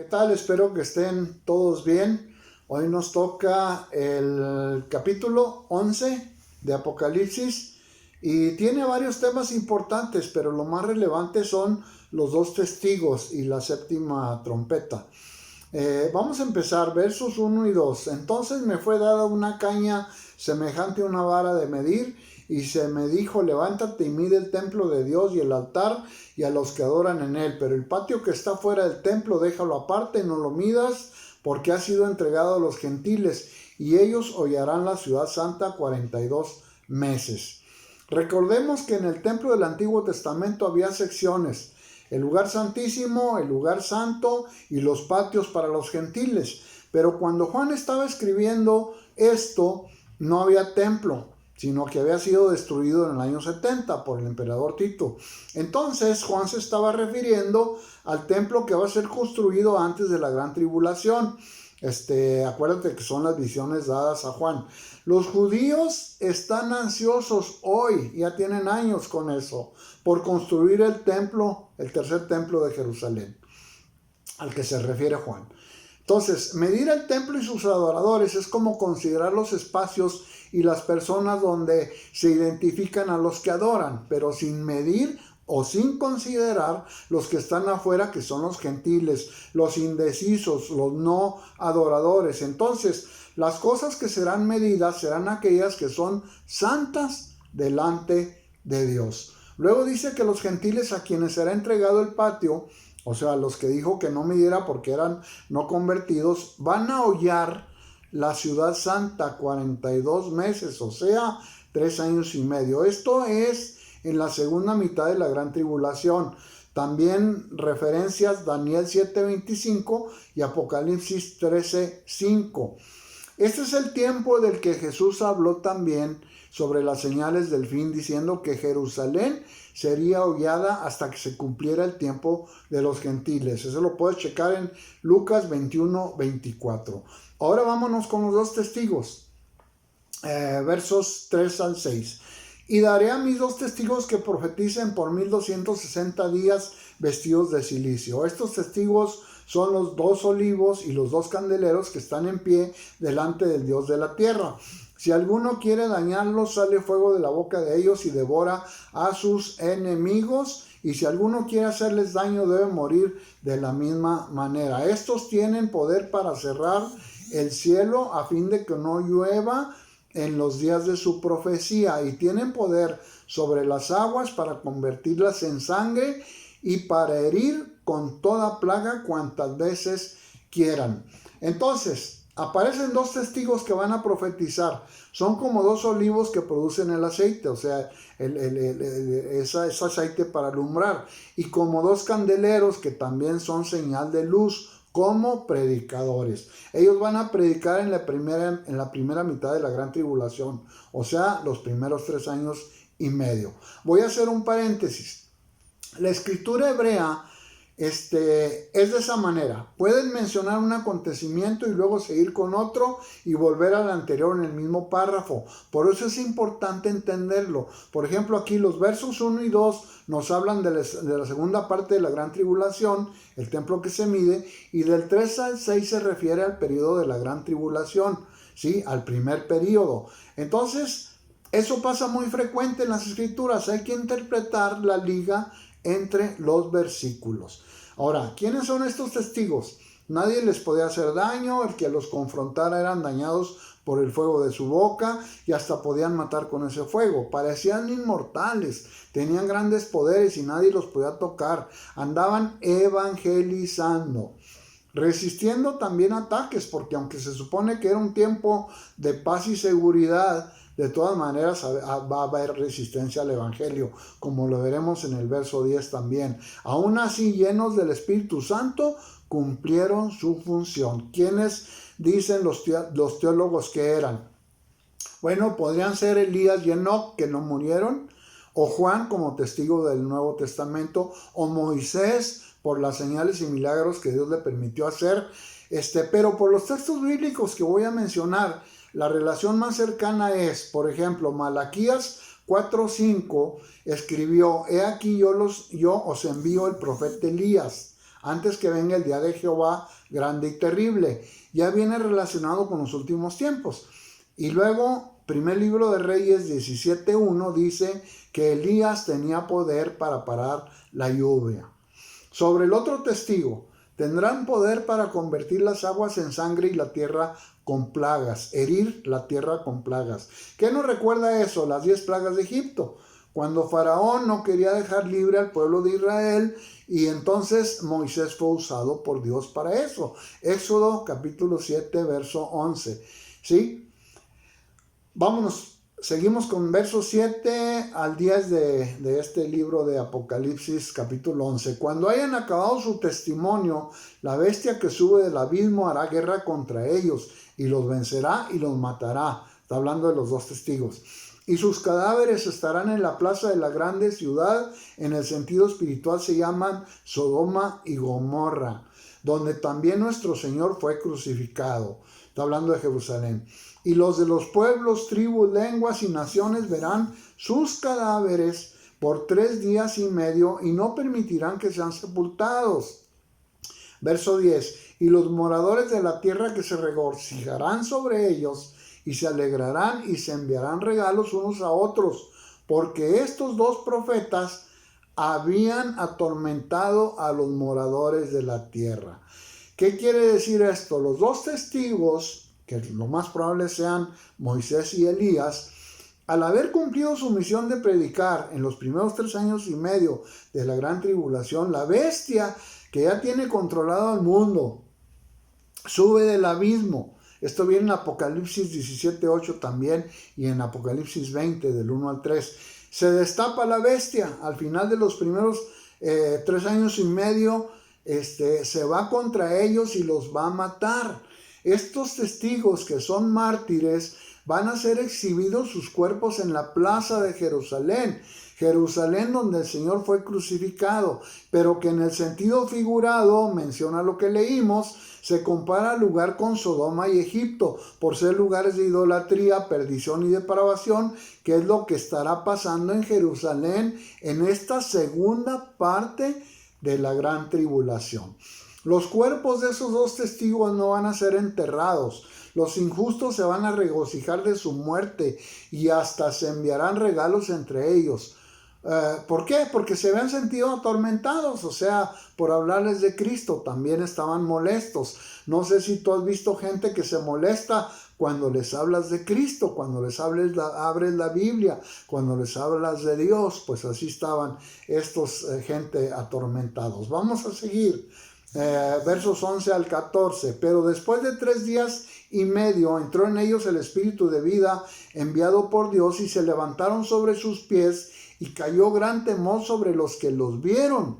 ¿Qué tal? Espero que estén todos bien. Hoy nos toca el capítulo 11 de Apocalipsis y tiene varios temas importantes, pero lo más relevante son los dos testigos y la séptima trompeta. Vamos a empezar, versos 1 y 2. Entonces me fue dada una caña semejante a una vara de medir, y se me dijo: levántate y mide el templo de Dios y el altar y a los que adoran en él. Pero el patio que está fuera del templo déjalo aparte, no lo midas, porque ha sido entregado a los gentiles, y ellos hollarán la ciudad santa 42 meses. Recordemos que en el templo del Antiguo Testamento había secciones: el lugar santísimo, el lugar santo y los patios para los gentiles. Pero cuando Juan estaba escribiendo esto, no había templo, sino que había sido destruido en el año 70 por el emperador Tito. Entonces Juan se estaba refiriendo al templo que va a ser construido antes de la gran tribulación. Acuérdate que son las visiones dadas a Juan. Los judíos están ansiosos hoy, ya tienen años con eso, por construir el templo, el tercer templo de Jerusalén, al que se refiere Juan. Entonces, medir el templo y sus adoradores es como considerar los espacios y las personas donde se identifican a los que adoran, pero sin medir o sin considerar los que están afuera, que son los gentiles, los indecisos, los no adoradores. Entonces, las cosas que serán medidas serán aquellas que son santas delante de Dios. Luego dice que los gentiles a quienes será entregado el patio, o sea, los que dijo que no midiera porque eran no convertidos, van a hollar la ciudad santa 42 meses, o sea, 3 años y medio. Esto es en la segunda mitad de la gran tribulación. También referencias Daniel 7:25 y Apocalipsis 13:5. Este es el tiempo del que Jesús habló también sobre las señales del fin, diciendo que Jerusalén sería hollada hasta que se cumpliera el tiempo de los gentiles. Eso lo puedes checar en Lucas 21:24. Ahora vámonos con los dos testigos, versos 3 al 6. Y daré a mis dos testigos que profeticen por 1260 días vestidos de cilicio. Estos testigos son los dos olivos y los dos candeleros que están en pie delante del Dios de la tierra. Si alguno quiere dañarlos, sale fuego de la boca de ellos y devora a sus enemigos. Y si alguno quiere hacerles daño, debe morir de la misma manera. Estos tienen poder para cerrar el cielo a fin de que no llueva en los días de su profecía, y tienen poder sobre las aguas para convertirlas en sangre y para herir con toda plaga cuantas veces quieran. Entonces, aparecen dos testigos que van a profetizar. Son como dos olivos que producen el aceite, o sea, es aceite para alumbrar. Y como dos candeleros que también son señal de luz, como predicadores. Ellos van a predicar en la primera mitad de la gran tribulación, o sea, los primeros 3 años y medio. Voy a hacer un paréntesis. La escritura hebrea es de esa manera. Pueden mencionar un acontecimiento y luego seguir con otro y volver al anterior en el mismo párrafo. Por eso es importante entenderlo. Por ejemplo, aquí los versos 1 y 2 nos hablan de la segunda parte de la gran tribulación, el templo que se mide, y del 3 al 6 se refiere al periodo de la gran tribulación, ¿sí? Al primer periodo. Entonces, eso pasa muy frecuente en las escrituras. Hay que interpretar la liga entre los versículos. Ahora, ¿quiénes son estos testigos? Nadie les podía hacer daño, el que los confrontara eran dañados por el fuego de su boca y hasta podían matar con ese fuego. Parecían inmortales, tenían grandes poderes y nadie los podía tocar. Andaban evangelizando, resistiendo también ataques, porque aunque se supone que era un tiempo de paz y seguridad, de todas maneras va a haber resistencia al evangelio, como lo veremos en el verso 10 también. Aún así, llenos del Espíritu Santo, cumplieron su función. ¿Quiénes dicen los teólogos que eran? Bueno, podrían ser Elías y Enoc, que no murieron, o Juan como testigo del Nuevo Testamento, o Moisés por las señales y milagros que Dios le permitió hacer. Pero por los textos bíblicos que voy a mencionar, la relación más cercana es, por ejemplo, Malaquías 4:5 escribió: he aquí yo os envío el profeta Elías antes que venga el día de Jehová grande y terrible. Ya viene relacionado con los últimos tiempos. Y luego, primer libro de Reyes 17:1 dice que Elías tenía poder para parar la lluvia. Sobre el otro testigo, tendrán poder para convertir las aguas en sangre y la tierra con plagas, herir la tierra con plagas. ¿Qué nos recuerda eso? Las 10 plagas de Egipto, cuando Faraón no quería dejar libre al pueblo de Israel, y entonces Moisés fue usado por Dios para eso. Éxodo capítulo 7, verso 11. ¿Sí? Vámonos. Seguimos con versos 7 al 10 de este libro de Apocalipsis capítulo 11. Cuando hayan acabado su testimonio, la bestia que sube del abismo hará guerra contra ellos y los vencerá y los matará. Está hablando de los dos testigos. Y sus cadáveres estarán en la plaza de la grande ciudad, en el sentido espiritual se llaman Sodoma y Gomorra, donde también nuestro Señor fue crucificado. Está hablando de Jerusalén. Y los de los pueblos, tribus, lenguas y naciones verán sus cadáveres por 3 días y medio y no permitirán que sean sepultados. Verso 10. Y los moradores de la tierra que se regocijarán sobre ellos y se alegrarán y se enviarán regalos unos a otros, porque estos dos profetas habían atormentado a los moradores de la tierra. ¿Qué quiere decir esto? Los dos testigos, que lo más probable sean Moisés y Elías, al haber cumplido su misión de predicar en los primeros 3 años y medio de la gran tribulación, la bestia que ya tiene controlado al mundo sube del abismo. Esto viene en Apocalipsis 17:8 también y en Apocalipsis 20 del 1 al 3. Se destapa la bestia al final de los primeros 3 años y medio. Se va contra ellos y los va a matar. Estos testigos que son mártires van a ser exhibidos sus cuerpos en la plaza de Jerusalén. Jerusalén donde el Señor fue crucificado, pero que en el sentido figurado, menciona lo que leímos, se compara al lugar con Sodoma y Egipto, por ser lugares de idolatría, perdición y depravación, que es lo que estará pasando en Jerusalén en esta segunda parte de la gran tribulación. Los cuerpos de esos dos testigos no van a ser enterrados. Los injustos se van a regocijar de su muerte y hasta se enviarán regalos entre ellos. ¿Por qué? Porque se habían sentido atormentados, o sea, por hablarles de Cristo, también estaban molestos. No sé si tú has visto gente que se molesta cuando les hablas de Cristo, cuando les abres la Biblia, cuando les hablas de Dios, pues así estaban estos gente atormentados. Vamos a seguir. Versos 11 al 14. Pero después de 3 días y medio entró en ellos el espíritu de vida enviado por Dios y se levantaron sobre sus pies y cayó gran temor sobre los que los vieron.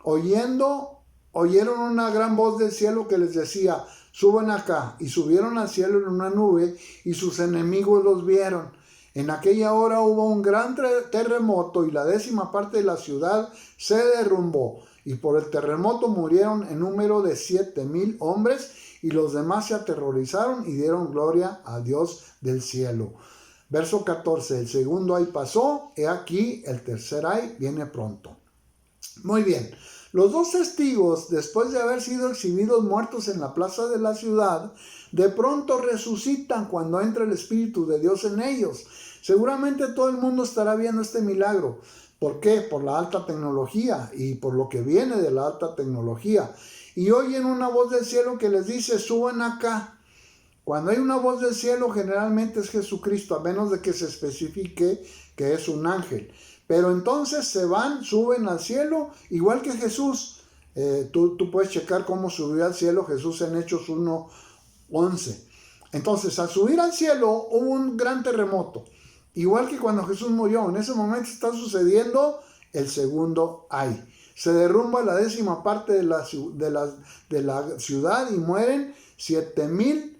Oyeron una gran voz del cielo que les decía: suban acá. Y subieron al cielo en una nube y sus enemigos los vieron. En aquella hora hubo un gran terremoto y la 10ª parte de la ciudad se derrumbó. Y por el terremoto murieron en número de 7,000 hombres y los demás se aterrorizaron y dieron gloria a Dios del cielo. Verso 14. El segundo ay pasó, he aquí el tercer ay viene pronto. Muy bien. Los dos testigos, después de haber sido exhibidos muertos en la plaza de la ciudad, de pronto resucitan cuando entra el Espíritu de Dios en ellos. Seguramente todo el mundo estará viendo este milagro. ¿Por qué? Por la alta tecnología y por lo que viene de la alta tecnología. Y oyen una voz del cielo que les dice: suban acá. Cuando hay una voz del cielo, generalmente es Jesucristo, a menos de que se especifique que es un ángel. Pero entonces se van, suben al cielo, igual que Jesús. Tú puedes checar cómo subió al cielo Jesús en Hechos 1:11. Entonces, al subir al cielo, hubo un gran terremoto. Igual que cuando Jesús murió, en ese momento está sucediendo el segundo ay. Se derrumba la 10ª parte de la ciudad y mueren 7,000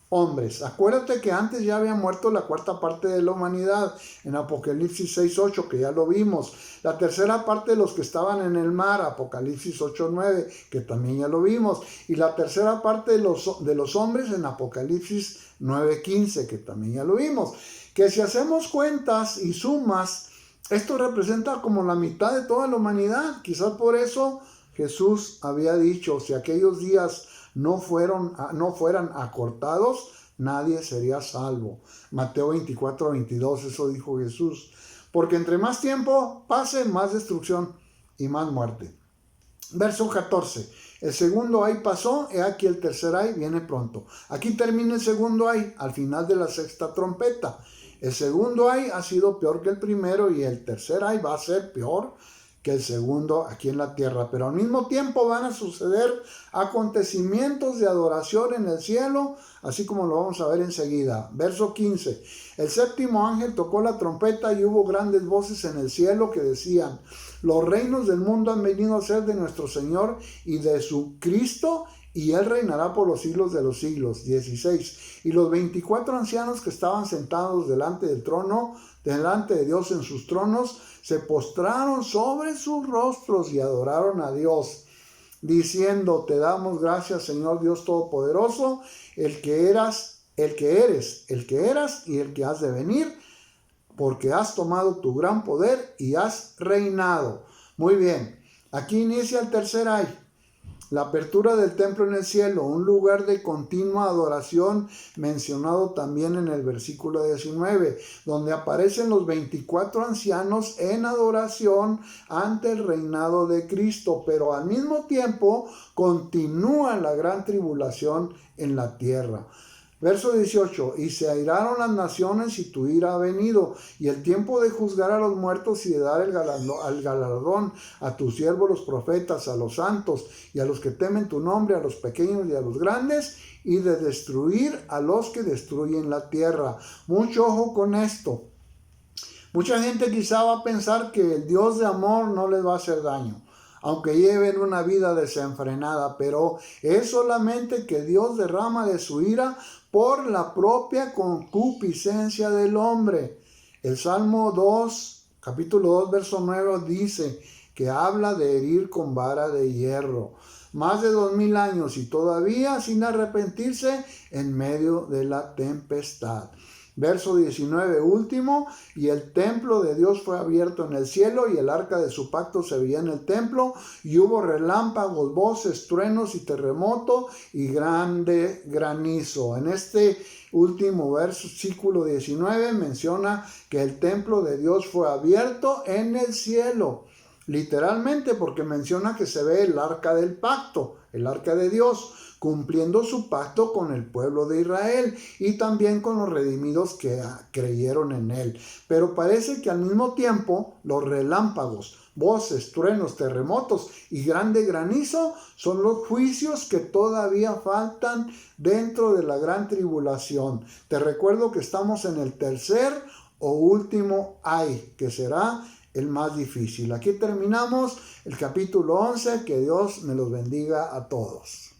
hombres. Acuérdate que antes ya había muerto la 4ª parte de la humanidad en Apocalipsis 6:8, que ya lo vimos. La 3ª parte de los que estaban en el mar, Apocalipsis 8:9, que también ya lo vimos. Y la 3ª parte de los hombres en Apocalipsis 9:15, que también ya lo vimos. Que si hacemos cuentas y sumas, esto representa como la mitad de toda la humanidad. Quizás por eso Jesús había dicho, si aquellos días no fueran acortados, nadie sería salvo. Mateo 24:22, eso dijo Jesús. Porque entre más tiempo pase, más destrucción y más muerte. Verso 14. El segundo ay pasó, he aquí el tercer ay viene pronto. Aquí termina el segundo ay, al final de la sexta trompeta. El segundo ay ha sido peor que el primero y el tercer ay va a ser peor que el segundo aquí en la tierra. Pero al mismo tiempo van a suceder acontecimientos de adoración en el cielo, así como lo vamos a ver enseguida. Verso 15. El séptimo ángel tocó la trompeta y hubo grandes voces en el cielo que decían, los reinos del mundo han venido a ser de nuestro Señor y de su Cristo, y Él reinará por los siglos de los siglos. 16. Y los 24 ancianos que estaban sentados delante del trono, delante de Dios en sus tronos, se postraron sobre sus rostros y adoraron a Dios, diciendo, te damos gracias, Señor Dios Todopoderoso, el que eras y el que has de venir, porque has tomado tu gran poder y has reinado. Muy bien, aquí inicia el tercer ay. La apertura del templo en el cielo, un lugar de continua adoración mencionado también en el versículo 19, donde aparecen los 24 ancianos en adoración ante el reinado de Cristo, pero al mismo tiempo continúa la gran tribulación en la tierra. Verso 18, y se airaron las naciones y tu ira ha venido, y el tiempo de juzgar a los muertos y de dar el galardón a tus siervos los profetas, a los santos y a los que temen tu nombre, a los pequeños y a los grandes, y de destruir a los que destruyen la tierra. Mucho ojo con esto. Mucha gente quizá va a pensar que el Dios de amor no les va a hacer daño, aunque lleven una vida desenfrenada, pero es solamente que Dios derrama de su ira por la propia concupiscencia del hombre. El Salmo 2, capítulo 2, verso 9 dice que habla de herir con vara de hierro. Más de 2000 años y todavía sin arrepentirse en medio de la tempestad. Verso 19, último, y el templo de Dios fue abierto en el cielo y el arca de su pacto se veía en el templo y hubo relámpagos, voces, truenos y terremoto y grande granizo. En este último versículo 19 menciona que el templo de Dios fue abierto en el cielo. Literalmente porque menciona que se ve el arca del pacto, el arca de Dios, cumpliendo su pacto con el pueblo de Israel y también con los redimidos que creyeron en él. Pero parece que al mismo tiempo los relámpagos, voces, truenos, terremotos y grande granizo son los juicios que todavía faltan dentro de la gran tribulación. Te recuerdo que estamos en el tercer o último ay, que será el más difícil. Aquí terminamos el capítulo 11. Que Dios me los bendiga a todos.